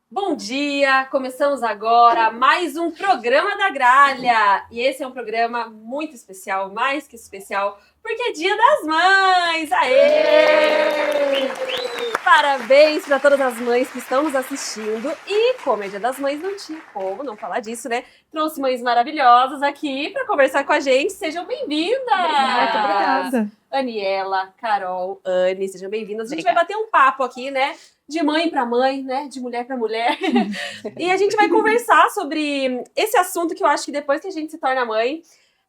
Bom dia! Começamos agora mais um programa da Gralha. E esse é um programa muito especial, mais que especial, porque é Dia das Mães! Aê! Parabéns para todas as mães que estão nos assistindo. E como é Dia das Mães, não tinha como não falar disso, né? Trouxe mães maravilhosas aqui para conversar com a gente. Sejam bem-vindas! Muito obrigada. Aniela, Carol, Anne, sejam bem-vindas. A gente vai bater um papo aqui, né? De mãe para mãe, né? De mulher para mulher. E a gente vai conversar sobre esse assunto que eu acho que depois que a gente se torna mãe,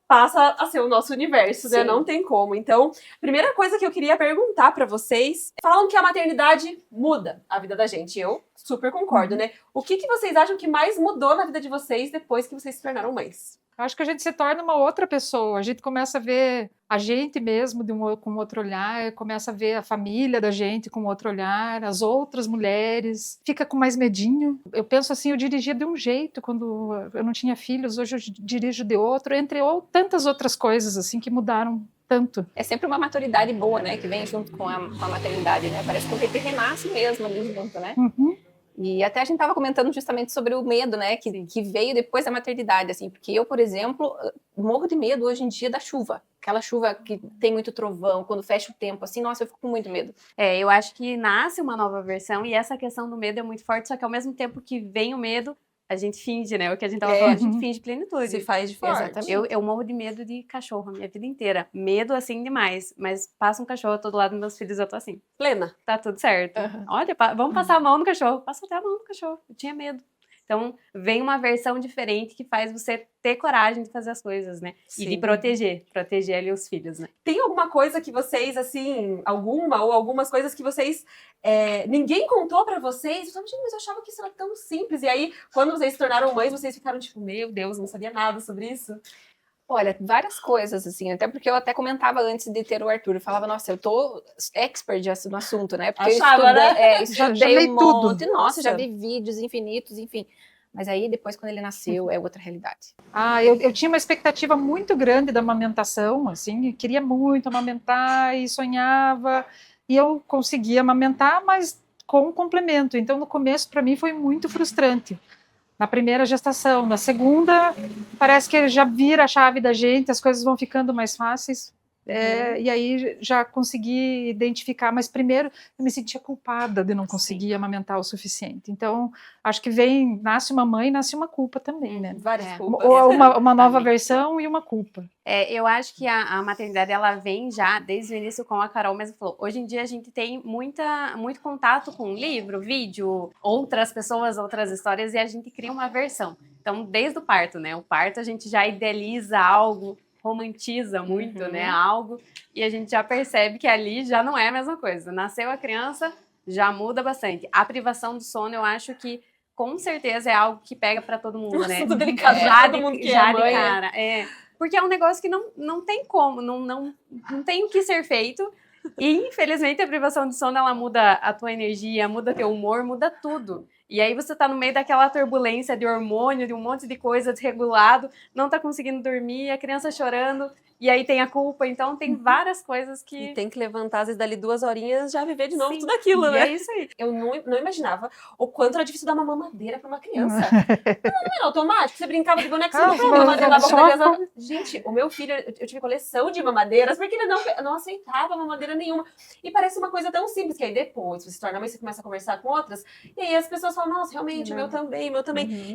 passa a ser o nosso universo, né? Sim. Não tem como. Então, primeira coisa que eu queria perguntar para vocês, falam que a maternidade muda a vida da gente. Eu super concordo, né? O que vocês acham que mais mudou na vida de vocês depois que vocês se tornaram mães? Eu acho que a gente se torna uma outra pessoa, a gente começa a ver a gente mesmo com outro olhar, começa a ver a família da gente com outro olhar, as outras mulheres, fica com mais medinho. Eu penso assim, eu dirigia de um jeito quando eu não tinha filhos, hoje eu dirijo de outro, entre tantas outras coisas assim que mudaram tanto. É sempre uma maturidade boa, né, que vem junto com a maternidade, né, parece que o bebê renasce mesmo ali junto, né. Uhum. E até a gente estava comentando justamente sobre o medo, né, que veio depois da maternidade, assim, porque eu, por exemplo, morro de medo hoje em dia da chuva. Aquela chuva que tem muito trovão, quando fecha o tempo, assim, nossa, eu fico com muito medo. Eu acho que nasce uma nova versão e essa questão do medo é muito forte, só que ao mesmo tempo que vem o medo, a gente finge, né? O que a gente tava falando, a gente finge plenitude. Se faz de forte. Exatamente. Eu morro de medo de cachorro a minha vida inteira. Medo, assim, demais. Mas passa um cachorro a todo lado dos meus filhos, eu tô assim. Plena. Tá tudo certo. Olha, vamos passar a mão no cachorro. Passa até a mão no cachorro. Eu tinha medo. Então, vem uma versão diferente que faz você ter coragem de fazer as coisas, né? Sim. E de proteger ali os filhos, né? Tem alguma coisa que vocês, assim, algumas coisas que vocês, ninguém contou pra vocês? Eu falei, gente, mas eu achava que isso era tão simples. E aí, quando vocês se tornaram mães, vocês ficaram tipo, meu Deus, não sabia nada sobre isso. Olha, várias coisas, assim, até porque eu até comentava antes de ter o Arthur, eu falava, nossa, eu tô expert no assunto, né? Porque Achava, eu estudei li um tudo. monte, nossa, já vi vídeos infinitos, enfim. Mas aí, depois, quando ele nasceu, é outra realidade. Eu tinha uma expectativa muito grande da amamentação, assim, eu queria muito amamentar e sonhava, e eu conseguia amamentar, mas com um complemento. Então, no começo, para mim, foi muito frustrante. Na primeira gestação, na segunda, parece que já vira a chave da gente, as coisas vão ficando mais fáceis. E aí já consegui identificar, mas primeiro eu me sentia culpada de não conseguir amamentar o suficiente. Então, acho que nasce uma mãe, nasce uma culpa também, né? Várias culpas. Ou uma nova versão e uma culpa. Eu acho que a maternidade, ela vem já desde o início, como a Carol mesmo falou. Hoje em dia a gente tem muito contato com livro, vídeo, outras pessoas, outras histórias, e a gente cria uma versão. Então, desde o parto, né? O parto a gente já idealiza algo, romantiza muito, né, algo, e a gente já percebe que ali já não é a mesma coisa. Nasceu a criança, já muda bastante. A privação do sono, eu acho que com certeza é algo que pega pra todo mundo, né? Assunto delicado pra todo mundo que já é mãe. de cara. Porque é um negócio que não tem como, não tem o que ser feito. E, infelizmente, a privação de sono, ela muda a tua energia, muda teu humor, muda tudo. E aí você tá no meio daquela turbulência de hormônio, de um monte de coisa desregulado, não tá conseguindo dormir, a criança chorando, e aí tem a culpa. Então, tem várias coisas que... E tem que levantar, às vezes, dali 2 horinhas, já viver de novo Sim. tudo aquilo, né? É isso aí. Eu não imaginava o quanto era difícil dar uma mamadeira pra uma criança. Não era automático. Você brincava de boneco, você não põe mamadeira na boca da criança. Gente, o meu filho, eu tive coleção de mamadeiras, porque ele não aceitava mamadeira nenhuma. E parece uma coisa tão simples, que aí depois você se torna mãe, você começa a conversar com outras, e aí as pessoas falam, nossa, realmente, meu também.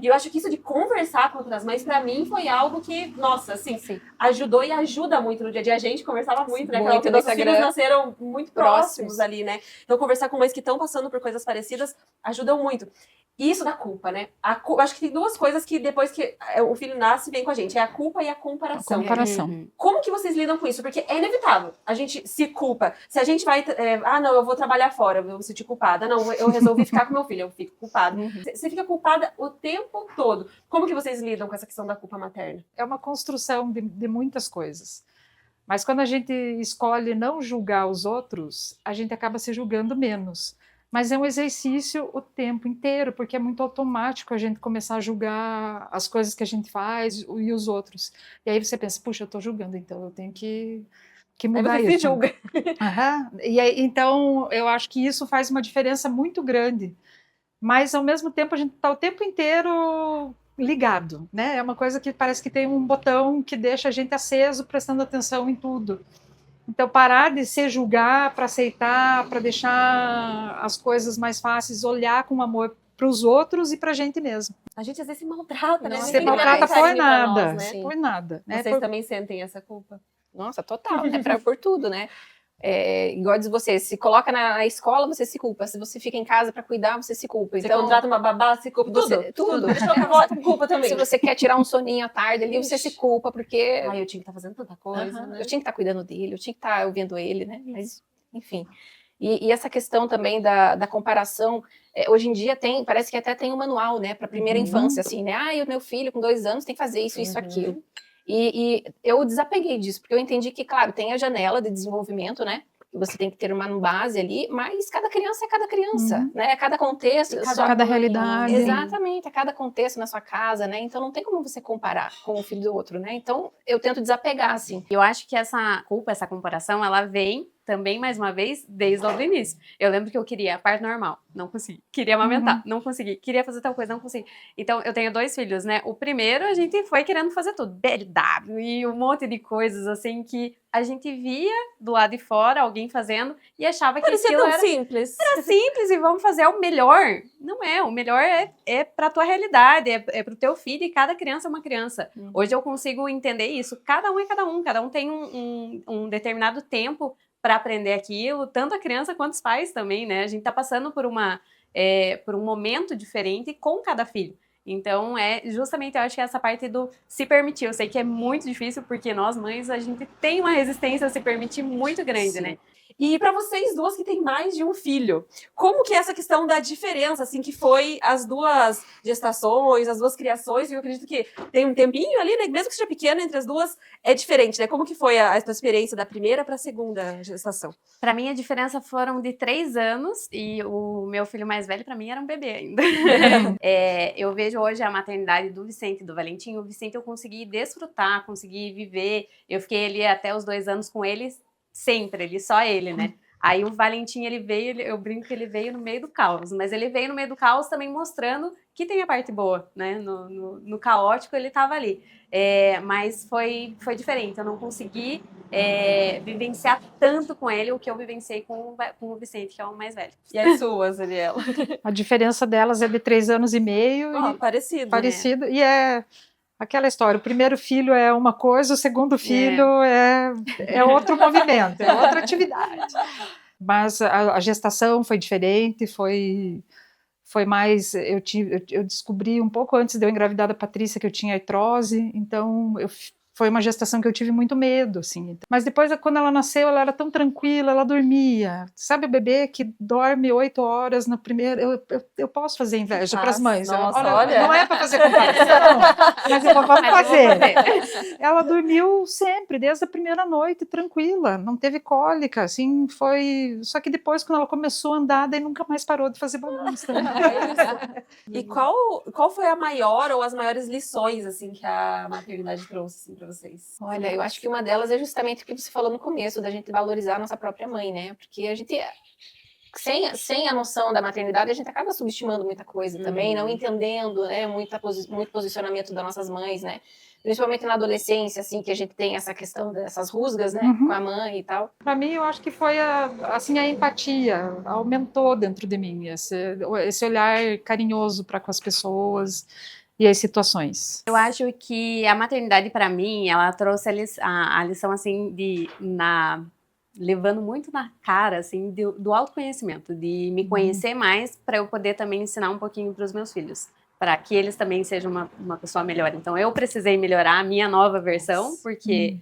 E eu acho que isso de conversar com outras mães, pra mim, foi algo que, nossa, assim, ajudou e ajuda muito no dia a dia. A gente conversava muito, né? Muito Porque no nossos filhos Instagram. nasceram muito próximos ali, né? Então, conversar com mães que estão passando por coisas parecidas ajudam muito. E isso da culpa, né? Acho que tem duas coisas que depois que o filho nasce, vem com a gente. É a culpa e a comparação. Como que vocês lidam com isso? Porque é inevitável. A gente se culpa. Se a gente vai... não, eu vou trabalhar fora, eu vou me sentir culpada. Não, eu resolvi ficar com meu filho, eu fico culpada. Você fica culpada o tempo todo. Como que vocês lidam com essa questão da culpa materna? É uma construção de muitas coisas. Mas quando a gente escolhe não julgar os outros, a gente acaba se julgando menos. Mas é um exercício o tempo inteiro, porque é muito automático a gente começar a julgar as coisas que a gente faz e os outros. E aí você pensa, puxa, eu estou julgando, então eu tenho que mudar aí você isso. se julga. E aí, então, eu acho que isso faz uma diferença muito grande mas ao mesmo tempo a gente está o tempo inteiro ligado, né? É uma coisa que parece que tem um botão que deixa a gente aceso, prestando atenção em tudo. Então, parar de se julgar para aceitar, para deixar as coisas mais fáceis, olhar com amor para os outros e para a gente mesmo. A gente às vezes se maltrata, né? Nossa, Se Ninguém dá maltrata carinho por pra nada, nós, né? Sim. por nada. Né? Vocês também sentem essa culpa? Nossa, total, né? Por tudo, né? Igual diz você, se coloca na escola, você se culpa. Se você fica em casa para cuidar, você se culpa. Você Então, contrata uma babá, se culpa. Tudo. Deixa eu colocar culpa também. se você quer tirar um soninho à tarde ali, você se culpa, porque Ai, eu tinha que estar fazendo tanta coisa, né? eu tinha que estar cuidando dele, eu tinha que estar ouvindo ele, né? Mas, enfim. E essa questão também da comparação, hoje em dia parece que até tem um manual, né, para primeira infância, assim, né? O meu filho com 2 anos tem que fazer isso, aquilo. E eu desapeguei disso, porque eu entendi que, claro, tem a janela de desenvolvimento, né? Você tem que ter uma base ali, mas cada criança é cada criança, né? Cada contexto, Cada realidade. Exatamente, a cada contexto na sua casa, né? Então não tem como você comparar com o filho do outro, né? Então eu tento desapegar, assim. Eu acho que essa culpa, essa comparação, ela vem também, mais uma vez, desde o início. Eu lembro que eu queria parto normal, não consegui. Queria amamentar, não consegui. Queria fazer tal coisa, não consegui. Então, eu tenho 2 filhos, né? O primeiro, a gente foi querendo fazer tudo. BLW e um monte de coisas, assim, que a gente via do lado de fora alguém fazendo e achava que Parecia aquilo tão era simples. simples e vamos fazer o melhor. Não é, o melhor é pra tua realidade, é pro teu filho e cada criança é uma criança. Hoje eu consigo entender isso. Cada um é cada um tem um determinado tempo para aprender aquilo, tanto a criança quanto os pais também, né? A gente tá passando por um momento diferente com cada filho. Então, justamente, eu acho que essa parte do se permitir. Eu sei que é muito difícil, porque nós, mães, a gente tem uma resistência a se permitir muito grande, né? E para vocês duas que têm mais de um filho, como que é essa questão da diferença, assim, que foi as 2 gestações, as 2 criações, e eu acredito que tem um tempinho ali, né, mesmo que seja pequeno, entre as duas, é diferente, né? Como que foi a tua experiência da primeira para a segunda gestação? Para mim, a diferença foram de 3 anos, e o meu filho mais velho, para mim, era um bebê ainda. Eu vejo hoje a maternidade do Vicente e do Valentim. O Vicente eu consegui desfrutar, consegui viver, eu fiquei ali até os 2 anos com eles, sempre, só ele, né? Aí o Valentim, ele veio, eu brinco que ele veio no meio do caos, mas ele veio no meio do caos também mostrando que tem a parte boa, né? No caótico ele tava ali. Mas foi diferente, eu não consegui vivenciar tanto com ele o que eu vivenciei com o Vicente, que é o mais velho. E as suas, Ariela? A diferença delas é de 3 anos e meio. Oh, parecido. Parecido, e é aquela história, o primeiro filho é uma coisa, o segundo filho é outro movimento, é outra atividade. Mas a gestação foi diferente, foi mais, eu descobri um pouco antes de eu engravidar da Patrícia que eu tinha artrose, então foi uma gestação que eu tive muito medo, assim. Mas depois, quando ela nasceu, ela era tão tranquila, ela dormia. Sabe o bebê que dorme 8 horas na primeira... Eu posso fazer inveja para as mães. Nossa, olha. Não é para fazer comparação, mas vamos fazer. Ela dormiu sempre, desde a primeira noite, tranquila. Não teve cólica, assim, foi... Só que depois, quando ela começou a andar, daí nunca mais parou de fazer bagunça. E qual foi a maior ou as maiores lições, assim, que a maternidade trouxe, assim, para vocês? Olha, eu acho que uma delas é justamente o que você falou no começo, da gente valorizar a nossa própria mãe, né? Porque a gente, sem a noção da maternidade, a gente acaba subestimando muita coisa também, não entendendo, né, muito posicionamento das nossas mães, né? Principalmente na adolescência, assim, que a gente tem essa questão dessas rusgas, né, com a mãe e tal. Para mim, eu acho que foi a empatia, aumentou dentro de mim, esse olhar carinhoso para com as pessoas e as situações. Eu acho que a maternidade, para mim, ela trouxe a lição, assim, levando muito na cara, assim, do autoconhecimento, de me conhecer mais para eu poder também ensinar um pouquinho para os meus filhos, para que eles também sejam uma pessoa melhor. Então, eu precisei melhorar a minha nova versão, porque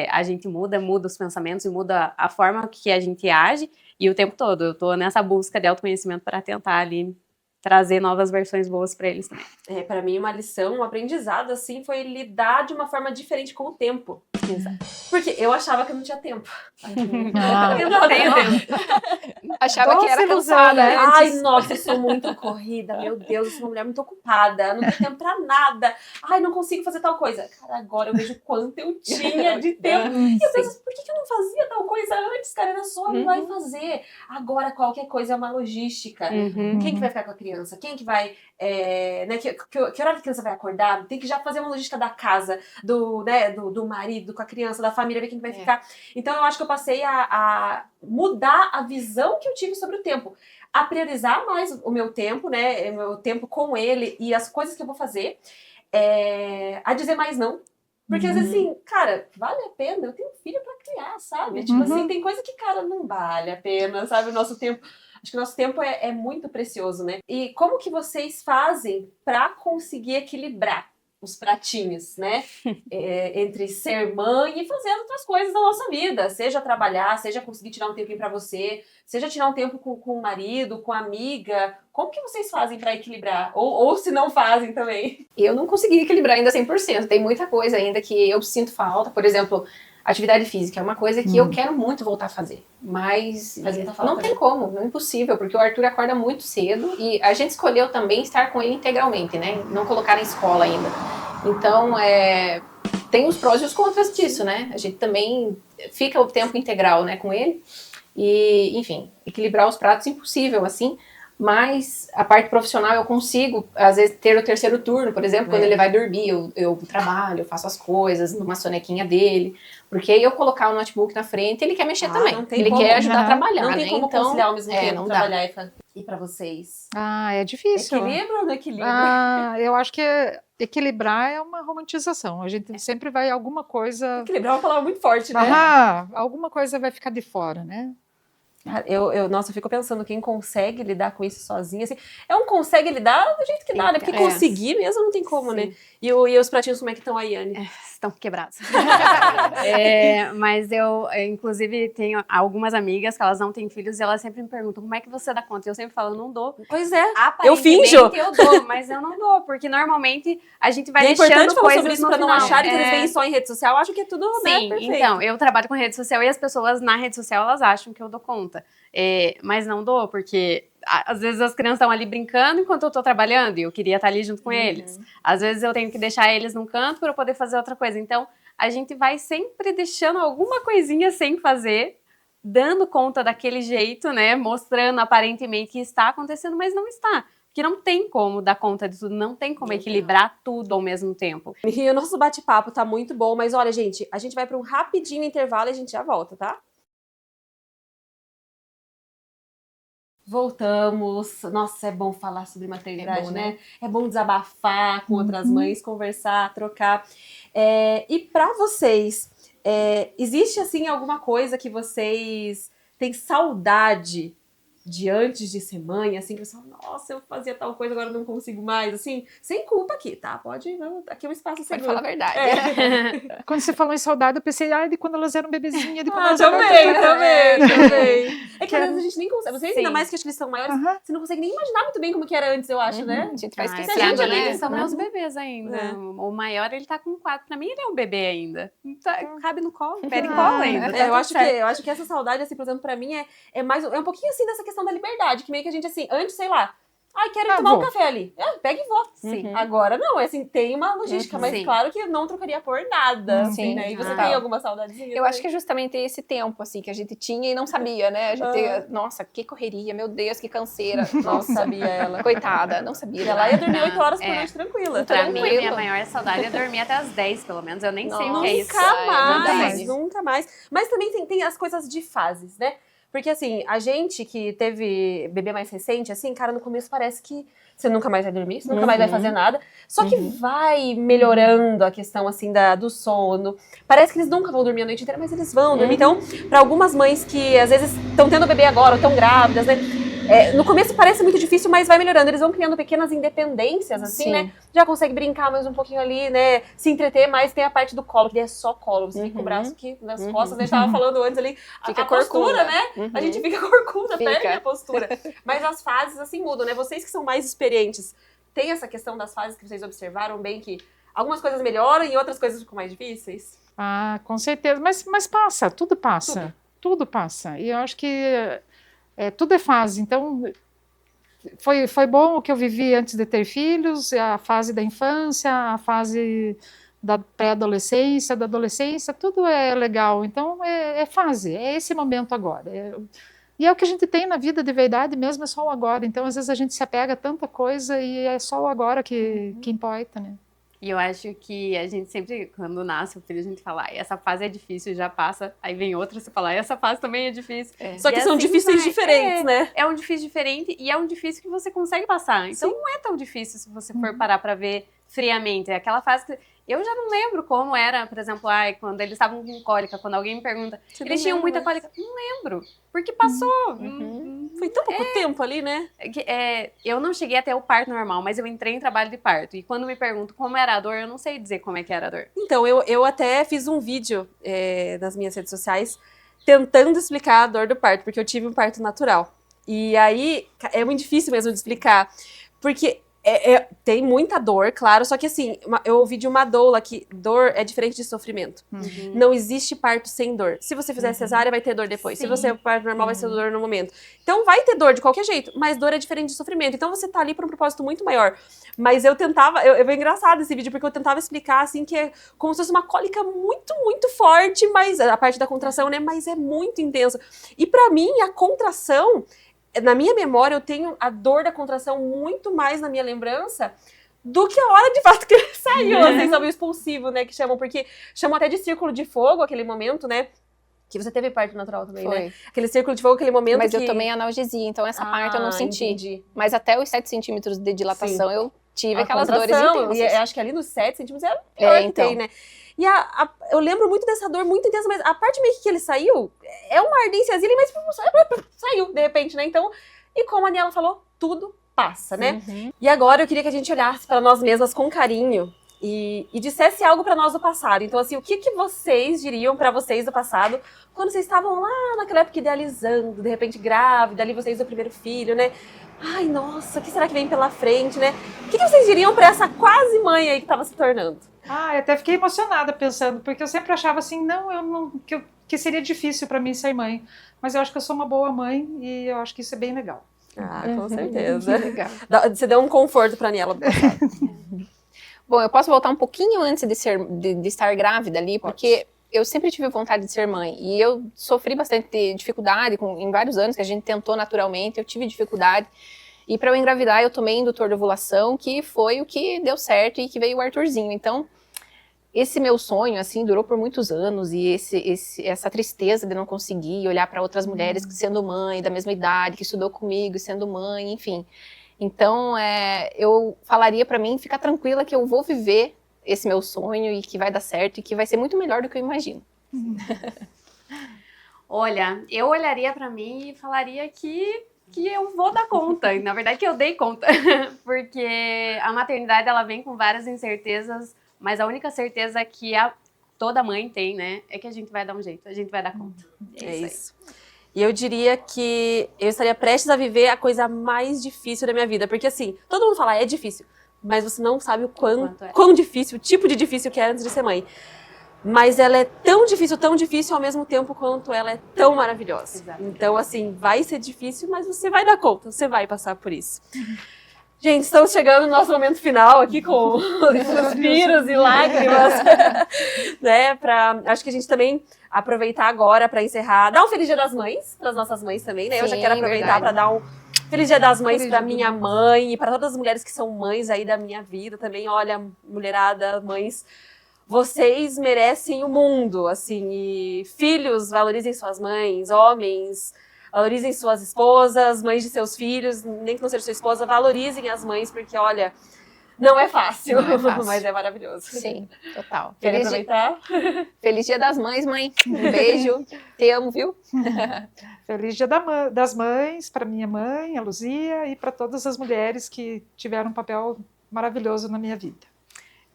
a gente muda os pensamentos e muda a forma que a gente age, e o tempo todo eu tô nessa busca de autoconhecimento para tentar ali trazer novas versões boas para eles também. Para mim, uma lição, um aprendizado, assim, foi lidar de uma forma diferente com o tempo. Exato. Porque eu achava que eu não tinha tempo. Ah. Eu não tenho tempo. Achava que Doce era ilusão, cansada né? antes. Ai, nossa, eu sou muito corrida. Meu Deus, eu sou uma mulher muito ocupada. Não tenho tempo pra nada. Ai, não consigo fazer tal coisa. Cara, agora eu vejo quanto eu tinha de tempo. E eu penso, por que eu não fazia tal coisa antes, cara? Era só ir lá e fazer. Agora, qualquer coisa é uma logística. Uhum. Quem que vai ficar com a criança? Quem que vai... né, que hora a criança vai acordar? Tem que já fazer uma logística da casa, do marido, com a criança, da família, ver quem que vai ficar. Então, eu acho que eu passei a mudar a visão que eu tive sobre o tempo. A priorizar mais o meu tempo, né? O meu tempo com ele e as coisas que eu vou fazer. A dizer mais não. Porque, às vezes, assim, cara, vale a pena? Eu tenho filho pra criar, sabe? Tipo assim, tem coisa que, cara, não vale a pena, sabe? O nosso tempo... Acho que o nosso tempo é muito precioso, né? E como que vocês fazem pra conseguir equilibrar os pratinhos, né? Entre ser mãe e fazer outras coisas da nossa vida. Seja trabalhar, seja conseguir tirar um tempinho pra você, seja tirar um tempo com o marido, com a amiga. Como que vocês fazem pra equilibrar? Ou se não fazem também? Eu não consegui equilibrar ainda 100%. Tem muita coisa ainda que eu sinto falta. Por exemplo, atividade física é uma coisa que eu quero muito voltar a fazer. Mas não tem como, não é impossível, porque o Arthur acorda muito cedo e a gente escolheu também estar com ele integralmente, né? Não colocar na escola ainda. Então, tem os prós e os contras disso, né? A gente também fica o tempo integral, né, com ele. E, enfim, equilibrar os pratos é impossível, assim. Mas a parte profissional eu consigo, às vezes, ter o terceiro turno, por exemplo, quando ele vai dormir, eu trabalho, eu faço as coisas numa sonequinha dele, porque aí eu colocar o notebook na frente, ele quer mexer também, ele quer ajudar a trabalhar, não tem né? como Então, conciliar ao mesmo tempo, não dá. trabalhar e pra vocês. É difícil. Equilíbrio ou não equilíbrio? Eu acho que equilibrar é uma romantização. A gente sempre vai alguma coisa. Equilibrar é uma palavra muito forte, né? Alguma coisa vai ficar de fora, né? Nossa, eu fico pensando, quem consegue lidar com isso sozinha, assim, consegue lidar do jeito que dá, né? Porque conseguir mesmo não tem como, né? E os pratinhos, como é que estão aí, Anne? Estão quebrados. Mas eu, inclusive, tenho algumas amigas que elas não têm filhos e elas sempre me perguntam, como é que você dá conta? E eu sempre falo, não dou. Pois é, eu Aparentemente, finjo. eu dou, mas eu não dou, porque normalmente a gente vai E é importante deixando falar coisas sobre isso no pra não final. acharem que eles veem só em rede social. Eu acho que é tudo, né, Sim, perfeito. então, eu trabalho com rede social e as pessoas na rede social, elas acham que eu dou conta. Mas não dou, porque às vezes as crianças estão ali brincando enquanto eu tô trabalhando e eu queria estar ali junto com eles. Às vezes eu tenho que deixar eles num canto para eu poder fazer outra coisa. Então, a gente vai sempre deixando alguma coisinha sem fazer, dando conta daquele jeito, né? Mostrando aparentemente que está acontecendo, mas não está. Porque não tem como dar conta de tudo, não tem como equilibrar tudo ao mesmo tempo. E o nosso bate-papo tá muito bom, mas olha, gente, a gente vai para um rapidinho intervalo e a gente já volta, tá? Voltamos. Nossa, é bom falar sobre maternidade, né? É bom desabafar com outras mães, conversar, trocar. E pra vocês, existe, assim, alguma coisa que vocês têm saudade de antes de ser mãe, assim, que você fala, nossa, eu fazia tal coisa, agora eu não consigo mais, assim, sem culpa aqui, tá? Aqui é um espaço seguro. Pode falar a verdade. Quando você falou em saudade, eu pensei, de quando elas eram bebezinhas, de quando elas também. É que às vezes a gente nem consegue, vocês ainda Sim. mais que acho que eles são maiores, você não consegue nem imaginar muito bem como que era antes, eu acho, né? A gente vai Pra esquecendo, mim, né? eles são meus bebês ainda. O maior, ele tá com 4. Pra mim, ele é um bebê ainda. Então, cabe no colo, pé de colo ainda. Tá Eu tudo certo. acho que essa saudade, assim, por exemplo, pra mim é um pouquinho assim dessa questão da liberdade, que meio que a gente, assim, antes, sei lá, quero ir tomar um café ali. Pega e vou. Sim. Agora não, assim, tem uma logística, mas Sim. claro que eu não trocaria por nada, assim, Sim, né? E você total. tem alguma saudadezinha? Eu acho que é justamente esse tempo, assim, que a gente tinha e não sabia, né? A gente, nossa, que correria, meu Deus, que canseira. Não Nossa, sabia ela. coitada, não sabia. Ela ia dormir Não, 8 horas por noite tranquila. Pra mim, a Tranquilo. minha maior saudade é dormir até as 10, pelo menos. Eu nem sei o que é isso. Nunca mais, verdade. nunca mais. Mas também tem as coisas de fases, né? Porque, assim, a gente que teve bebê mais recente, assim, cara, no começo parece que você nunca mais vai dormir, você nunca mais vai fazer nada. Só que vai melhorando a questão, assim, do sono. Parece que eles nunca vão dormir a noite inteira, mas eles vão dormir. Então, para algumas mães que, às vezes, estão tendo bebê agora ou estão grávidas, né? No começo parece muito difícil, mas vai melhorando. Eles vão criando pequenas independências, assim, né? Já consegue brincar mais um pouquinho ali, né? Se entreter, mas tem a parte do colo, que é só colo. Você fica com o braço aqui nas costas. A gente tava falando antes ali, Fica a postura, corcunda. né? A gente fica corcunda, Fica. perde a postura. Mas as fases, assim, mudam, né? Vocês que são mais experientes, tem essa questão das fases que vocês observaram bem, que algumas coisas melhoram e outras coisas ficam mais difíceis? Ah, com certeza. Mas passa, tudo passa. Tudo passa. E eu acho que tudo é fase. Então, foi bom o que eu vivi antes de ter filhos, a fase da infância, a fase da pré-adolescência, da adolescência, tudo é legal. Então, é fase, é esse momento agora. E é o que a gente tem na vida de verdade mesmo, é só o agora. Então, às vezes, a gente se apega a tanta coisa e é só o agora que importa, né? E eu acho que a gente sempre, quando nasce o filho, a gente fala, essa fase é difícil, já passa. Aí vem outra, você fala, essa fase também é difícil. Só que E são assim difíceis vai. diferentes, né? É um difícil diferente e é um difícil que você consegue passar. Então não é tão difícil se você for parar pra ver friamente. É aquela fase que eu já não lembro como era, por exemplo, quando eles estavam com cólica, quando alguém me pergunta, eles tinham muita cólica? Não lembro, porque passou. Foi tão pouco tempo ali, né? Eu não cheguei até o parto normal, mas eu entrei em trabalho de parto. E quando me perguntam como era a dor, eu não sei dizer como é que era a dor. Então, eu até fiz um vídeo nas minhas redes sociais tentando explicar a dor do parto, porque eu tive um parto natural. E aí, é muito difícil mesmo de explicar, porque tem muita dor, claro, só que assim, eu ouvi de uma doula que dor é diferente de sofrimento. Não existe parto sem dor. Se você fizer cesárea, vai ter dor depois. Sim. Se você parto normal, vai ser dor no momento. Então, vai ter dor de qualquer jeito, mas dor é diferente de sofrimento. Então, você tá ali por um propósito muito maior. Mas eu tentava, é engraçado esse vídeo, porque eu tentava explicar, assim, que é como se fosse uma cólica muito, muito forte, mas a parte da contração, né, mas é muito intensa. E pra mim, a contração, na minha memória, eu tenho a dor da contração muito mais na minha lembrança do que a hora de fato que ele saiu, assim, sabe, o expulsivo, né, que chamam, porque chamam até de círculo de fogo aquele momento, né, que você teve parto natural também, né? Aquele círculo de fogo, aquele momento Mas eu tomei analgesia, então essa parte eu não senti. Entendi. Mas até os 7 centímetros de dilatação eu tive A aquelas dores contração, intensas. e acho que ali nos 7 centímetros é o pior que então. tem, né? E eu lembro muito dessa dor muito intensa, mas a parte meio que ele saiu, é uma ardênciazinha, mas saiu, de repente, né? Então, e como a Aniela falou, tudo passa, né? E agora eu queria que a gente olhasse para nós mesmas com carinho e dissesse algo para nós do passado. Então, assim, o que vocês diriam para vocês do passado quando vocês estavam lá naquela época idealizando, de repente grávida, ali vocês do primeiro filho, né? Ai, nossa, o que será que vem pela frente, né? O que vocês diriam para essa quase mãe aí que estava se tornando? Eu até fiquei emocionada pensando, porque eu sempre achava assim, que seria difícil para mim ser mãe. Mas eu acho que eu sou uma boa mãe e eu acho que isso é bem legal. Ah, com certeza. Legal. Você deu um conforto para a Aniela do passado. Bom, eu posso voltar um pouquinho antes de estar grávida ali, porque eu sempre tive vontade de ser mãe. E eu sofri bastante dificuldade em vários anos que a gente tentou naturalmente, eu tive dificuldade. E para eu engravidar, eu tomei indutor de ovulação, que foi o que deu certo e que veio o Arthurzinho. Então, esse meu sonho, assim, durou por muitos anos. E essa tristeza de não conseguir olhar para outras mulheres sendo mãe, da mesma idade, que estudou comigo, sendo mãe, enfim. Então, eu falaria para mim, ficar tranquila que eu vou viver esse meu sonho e que vai dar certo e que vai ser muito melhor do que eu imagino. Olha, eu olharia para mim e falaria que eu vou dar conta. Na verdade, que eu dei conta. Porque a maternidade, ela vem com várias incertezas, mas a única certeza que toda mãe tem, né, é que a gente vai dar um jeito, a gente vai dar conta. É isso. E eu diria que eu estaria prestes a viver a coisa mais difícil da minha vida. Porque assim, todo mundo fala, é difícil. Mas você não sabe quão difícil, o tipo de difícil que é antes de ser mãe. Mas ela é tão difícil ao mesmo tempo quanto ela é tão maravilhosa. Exatamente. Então, assim, vai ser difícil, mas você vai dar conta, você vai passar por isso. Gente, estamos chegando no nosso momento final aqui com suspiros e lágrimas, né? Acho que a gente também aproveitar agora para encerrar, dar um Feliz Dia das Mães para as nossas mães também, né? Eu já quero aproveitar para dar um Feliz Dia das Mães para minha mãe e para todas as mulheres que são mães aí da minha vida também. Olha, mulherada, mães, vocês merecem o mundo, assim, e filhos, valorizem suas mães, homens, valorizem suas esposas, mães de seus filhos, nem que não seja sua esposa, valorizem as mães, porque, olha, não é fácil, mas é maravilhoso. Sim, total. Quer aproveitar? Feliz Dia das Mães, mãe. Um beijo. Te amo, viu? Feliz Dia das Mães para minha mãe, a Luzia, e para todas as mulheres que tiveram um papel maravilhoso na minha vida.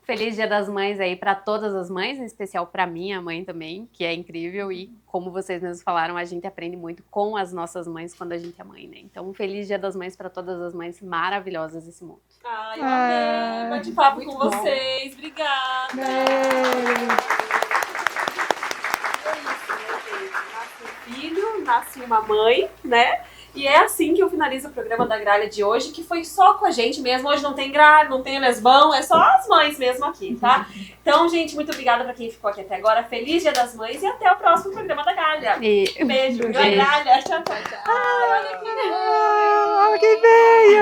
Feliz Dia das Mães aí para todas as mães, em especial para minha mãe também, que é incrível e como vocês mesmos falaram, a gente aprende muito com as nossas mães quando a gente é mãe, né? Então, um feliz Dia das Mães para todas as mães maravilhosas desse mundo. Ai, eu amei bate-papo com vocês. Obrigada. nasce uma mãe, né? E é assim que eu finalizo o programa da Gralha de hoje, que foi só com a gente mesmo. Hoje não tem gralha, não tem lesbão, é só as mães mesmo aqui, tá? Então, gente, muito obrigada pra quem ficou aqui até agora. Feliz Dia das Mães e até o próximo programa da Gralha. E Beijo, Beijo. Gralha. Tchau, tchau, tchau. Ai, olha aqui. Olha quem veio!